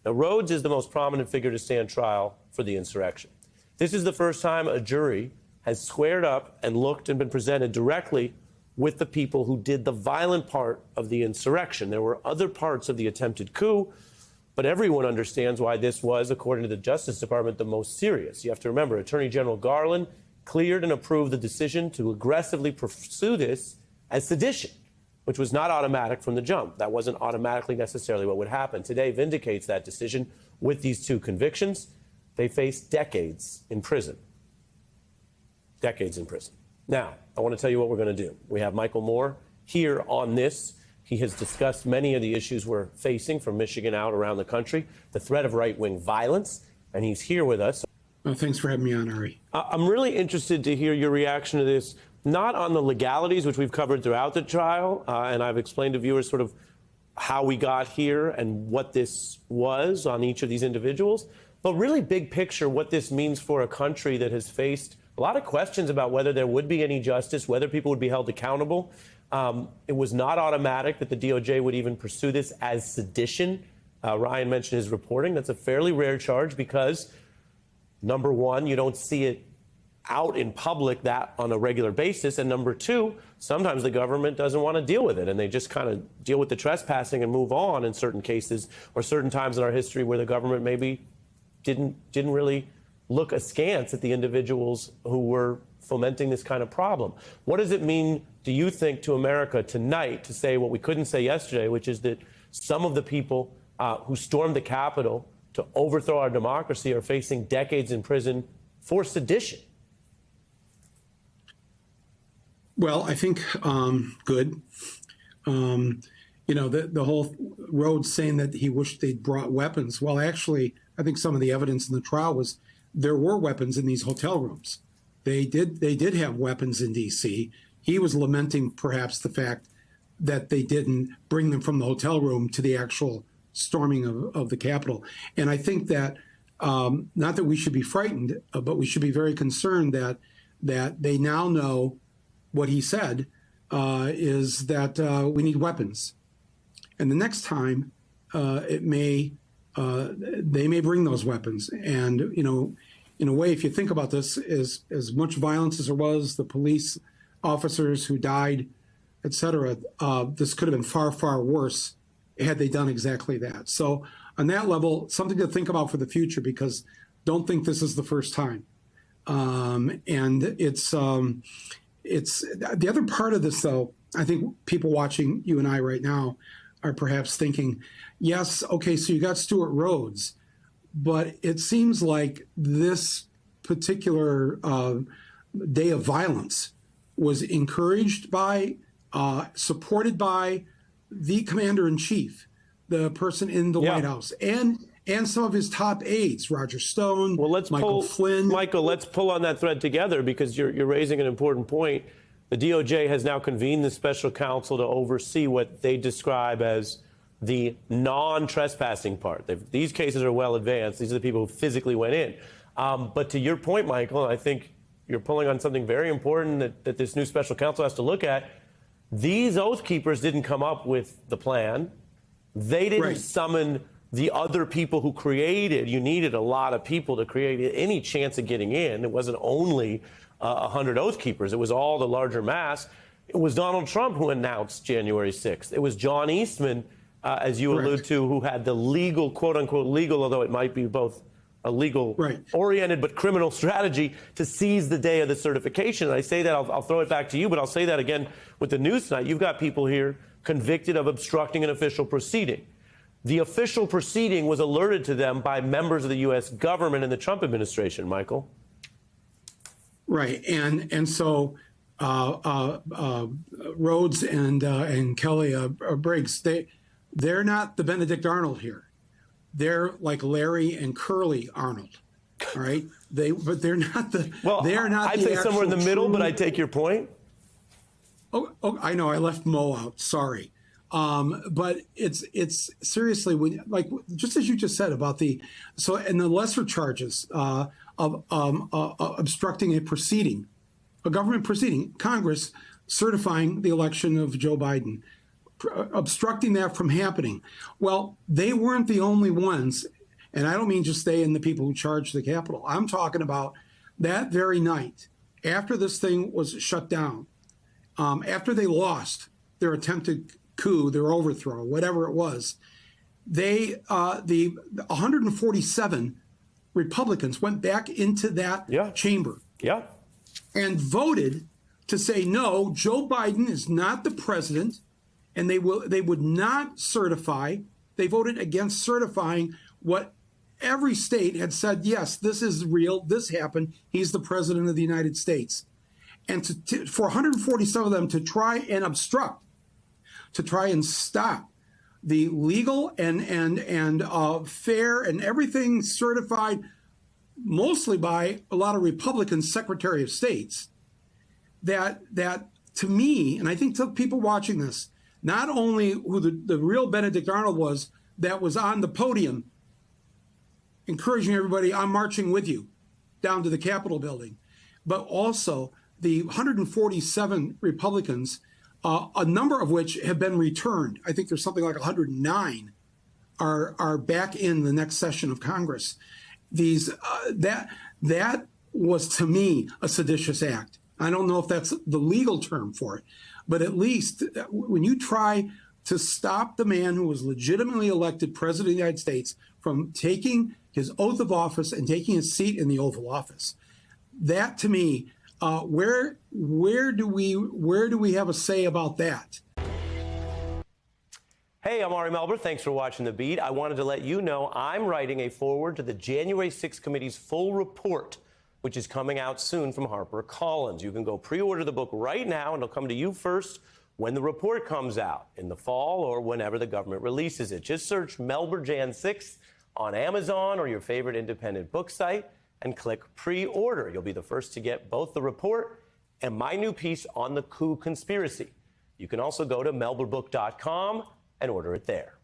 Now, Rhodes is the most prominent figure to stand trial for the insurrection. This is the first time a jury has squared up and looked and been presented directly with the people who did the violent part of the insurrection. There were other parts of the attempted coup, but everyone understands why this was, according to the Justice Department, the most serious. You have to remember, Attorney General Garland cleared and approved the decision to aggressively pursue this as sedition, which was not automatic from the jump. That wasn't automatically necessarily what would happen. Today vindicates that decision with these two convictions. They face decades in prison. Decades in prison. Now, I want to tell you what we're going to do. We have Michael Moore here on this. He has discussed many of the issues we're facing from Michigan out around the country, the threat of right-wing violence, and he's here with us. Well, thanks for having me on, Ari. I'm really interested to hear your reaction to this, not on the legalities, which we've covered throughout the trial, and I've explained to viewers sort of how we got here and what this was on each of these individuals, but really big picture, what this means for a country that has faced a lot of questions about whether there would be any justice, whether people would be held accountable. It was not automatic that the DOJ would even pursue this as sedition. Ryan mentioned his reporting. That's a fairly rare charge because, number one, you don't see it out in public that on a regular basis. And number two, sometimes the government doesn't want to deal with it. And they just kind of deal with the trespassing and move on in certain cases, or certain times in our history where the government maybe didn't really look askance at the individuals who were fomenting this kind of problem. What does it mean, do you think, to America tonight to say what we couldn't say yesterday, which is that some of the people who stormed the Capitol to overthrow our democracy are facing decades in prison for sedition? Well, I think good. You know, the whole Rhodes saying that he wished they'd brought weapons. Well, actually, I think some of the evidence in the trial was there were weapons in these hotel rooms. They did have weapons in D.C. He was lamenting perhaps the fact that they didn't bring them from the hotel room to the actual storming of the Capitol. And I think that not that we should be frightened, but we should be very concerned that they now know what he said is that we need weapons. And the next time they may bring those weapons. And, you know, in a way, if you think about this, as much violence as there was, the police officers who died, et cetera, this could have been far, far worse had they done exactly that. So on that level, something to think about for the future, because don't think this is the first time. And it's the other part of this, though, I think people watching you and I right now are perhaps thinking, yes, okay, so you got Stewart Rhodes, but it seems like this particular day of violence was encouraged by, supported by the commander-in-chief, the person in the White House, and some of his top aides, Roger Stone, Michael Flynn. Michael, let's pull on that thread together, because you're raising an important point. The DOJ has now convened the special counsel to oversee what they describe as the non-trespassing part. These cases are well advanced. These are the people who physically went in. But to your point, Michael, I think you're pulling on something very important that this new special counsel has to look at. These Oath Keepers didn't come up with the plan. They didn't summon the other people who created. You needed a lot of people to create any chance of getting in. It wasn't only 100 Oath Keepers. It was all the larger mass. It was Donald Trump who announced January 6th. It was John Eastman, as you allude to, who had the legal, quote-unquote legal, although it might be both a legal-oriented but criminal strategy to seize the day of the certification. And I say that, I'll throw it back to you, but I'll say that again with the news tonight. You've got people here convicted of obstructing an official proceeding. The official proceeding was alerted to them by members of the U.S. government and the Trump administration, Michael. Right, and so Rhodes and Kelly Briggs, they're not the Benedict Arnold here. They're like Larry and Curly Arnold. All right, but they're not the. Well, they're not. I'd say somewhere in the middle, but I take your point. Oh, I know. I left Mo out. Sorry. But it's seriously, when, like, just as you just said about the lesser charges of obstructing a proceeding, a government proceeding, Congress certifying the election of Joe Biden. obstructing that from happening. Well, they weren't the only ones. And I don't mean just they and the people who charged the Capitol. I'm talking about that very night, after this thing was shut down, after they lost their attempted coup, their overthrow, whatever it was, the 147 Republicans went back into that chamber and voted to say, no, Joe Biden is not the president, and they would not certify. They voted against certifying what every state had said, yes, this is real, this happened, he's the president of the United States. And for 147 of them to try and obstruct, to try and stop the legal and fair and everything certified mostly by a lot of Republican Secretary of States, that to me, and I think to people watching this, not only who the real Benedict Arnold was that was on the podium encouraging everybody, I'm marching with you down to the Capitol building, but also the 147 Republicans, a number of which have been returned. I think there's something like 109 are back in the next session of Congress. That was, to me, a seditious act. I don't know if that's the legal term for it, but at least when you try to stop the man who was legitimately elected president of the United States from taking his oath of office and taking his seat in the Oval Office, that to me, where do we have a say about that? Hey, I'm Ari Melber. Thanks for watching The Beat. I wanted to let you know I'm writing a foreword to the January 6th committee's full report, which is coming out soon from HarperCollins. You can go pre-order the book right now, and it'll come to you first when the report comes out in the fall or whenever the government releases it. Just search Melber Jan 6th on Amazon or your favorite independent book site and click pre-order. You'll be the first to get both the report and my new piece on the coup conspiracy. You can also go to melberbook.com and order it there.